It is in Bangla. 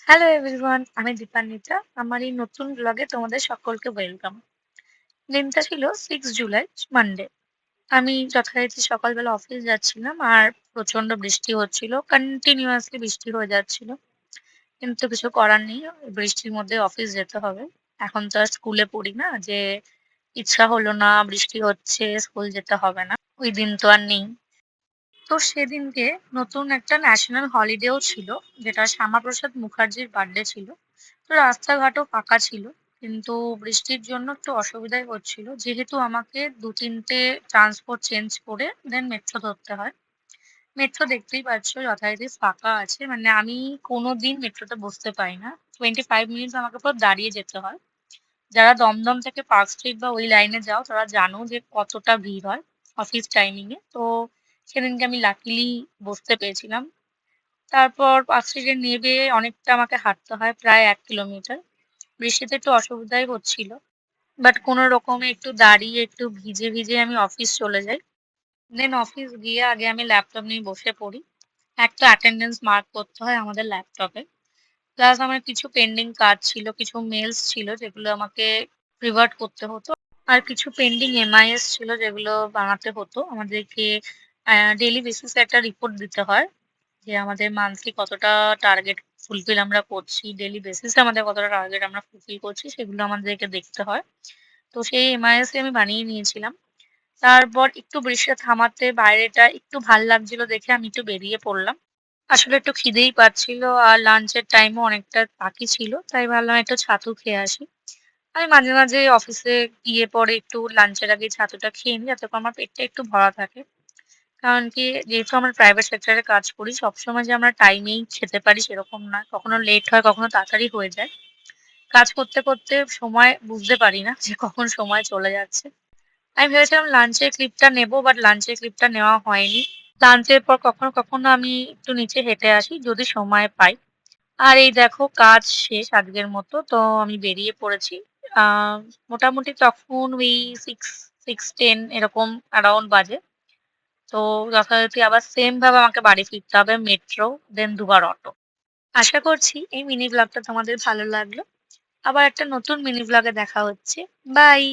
হ্যালো এভরিওয়ান, আমি দীপান্বিতা। আমার এই নতুন ব্লগে তোমাদের সকলকে ওয়েলকাম। দিনটা ছিল 6 জুলাই, মানডে। আমি যথারীতি সকালবেলা অফিস যাচ্ছিলাম আর প্রচন্ড বৃষ্টি হচ্ছিল, কন্টিনিউয়াসলি বৃষ্টি হয়ে যাচ্ছিল। কিন্তু কিছু করার নেই, বৃষ্টির মধ্যে অফিস যেতে হবে। এখন তো আর স্কুলে পড়ি না যে ইচ্ছা হলো না, বৃষ্টি হচ্ছে, স্কুল যেতে হবে না, ওই দিন তো আর নেই। তো সেদিনকে নতুন একটা ন্যাশনাল হলিডেও ছিল, যেটা শ্যামাপ্রসাদ মুখার্জির বার্থডে ছিল। তো রাস্তাঘাটও ফাঁকা ছিল, কিন্তু বৃষ্টির জন্য একটু অসুবিধাই হচ্ছিল, যেহেতু আমাকে 2-3টে ট্রান্সপোর্ট চেঞ্জ করে দেন মেট্রো ধরতে হয়। মেট্রো দেখতেই পাচ্ছ যথারীতি ফাঁকা আছে, মানে আমি কোনোদিন মেট্রোতে বসতে পারি না। 25 মিনিটস আমাকে পুরো দাঁড়িয়ে যেতে হয়। যারা দমদম থেকে পার্ক স্ট্রিট বা ওই লাইনে যাও তারা জানো যে কতটা ভিড় হয় অফিস টাইমিং এ। তো সেদিনকে আমি লাকিলি বসতে পেরেছিলাম। তারপর পার্ক স্ট্রিটে নেমে অনেকটা আমাকে হাঁটতে হয়, প্রায় 1 কিলোমিটার। বৃষ্টিতে একটু অসুবিধাই হচ্ছিল, বাট কোনো রকমে একটু দাঁড়িয়ে একটু ভিজে ভিজে আমি অফিস চলে যাই। দেন অফিস গিয়ে আগে আমি ল্যাপটপ নিয়ে বসে পড়ি। একটা অ্যাটেন্ডেন্স মার্ক করতে হয় আমাদের ল্যাপটপে। প্লাস আমার কিছু পেন্ডিং কাজ ছিল, কিছু মেলস ছিল যেগুলো আমাকে রিভার্ট করতে হতো। আর কিছু পেন্ডিং এমআইএস ছিল যেগুলো বানাতে হতো আমাদেরকে। ডেইলি বেসিসে একটা রিপোর্ট দিতে হয় যে আমাদের মান্থলি কতটা টার্গেট ফুলফিল আমরা করছি, ডেইলি বেসিসে আমাদের কতটা টার্গেট আমরা ফুলফিল করছি সেগুলো আমাদেরকে দেখতে হয়। তো সেই এমআইএস আমি বানিয়ে নিয়েছিলাম। তারপর একটু বৃষ্টি থামাতে বাইরেটা একটু ভাল লাগছিল দেখে আমি একটু বেরিয়ে পড়লাম। আসলে একটু খিদেই পাচ্ছিল আর লাঞ্চের টাইমও অনেকটা বাকি ছিল, তাই ভাবলাম একটু ছাতু খেয়ে আসি। আমি মাঝে মাঝে অফিসে গিয়ে পরে একটু লাঞ্চের আগে ছাতুটা খেয়ে নিই, যাতে করে আমার পেটটা একটু ভরা থাকে। কারণ কি, যেহেতু আমরা প্রাইভেট সেক্টরে কাজ করি, সবসময় যে আমরা টাইমেই খেতে পারি সেরকম না, কখনো লেট হয়, কখনো তাড়াতাড়ি হয়ে যায়। কাজ করতে করতে সময় বুঝতে পারি না যে কখন সময় চলে যাচ্ছে। আমি ভেবেছিলাম লাঞ্চের ক্লিপটা নেবো, বাট লাঞ্চের ক্লিপটা নেওয়া হয়নি। লাঞ্চের পর কখনো কখনো আমি একটু নিচে হেঁটে আসি যদি সময় পাই। আর এই দেখো কাজ শেষ আজকের মতো, তো আমি বেরিয়ে পড়েছি। আহ মোটামুটি তখন ওই 6-6:10 এরকম অ্যারাউন্ড বাজে। তো যথারীতি আবার সেম ভাবে আমাকে বাড়ি ফিরতে হবে, মেট্রো, দেন দুবার অটো। আশা করছি এই মিনি ব্লগটা তোমাদের ভালো লাগলো। আবার একটা নতুন মিনি ব্লগে দেখা হচ্ছে। বাই।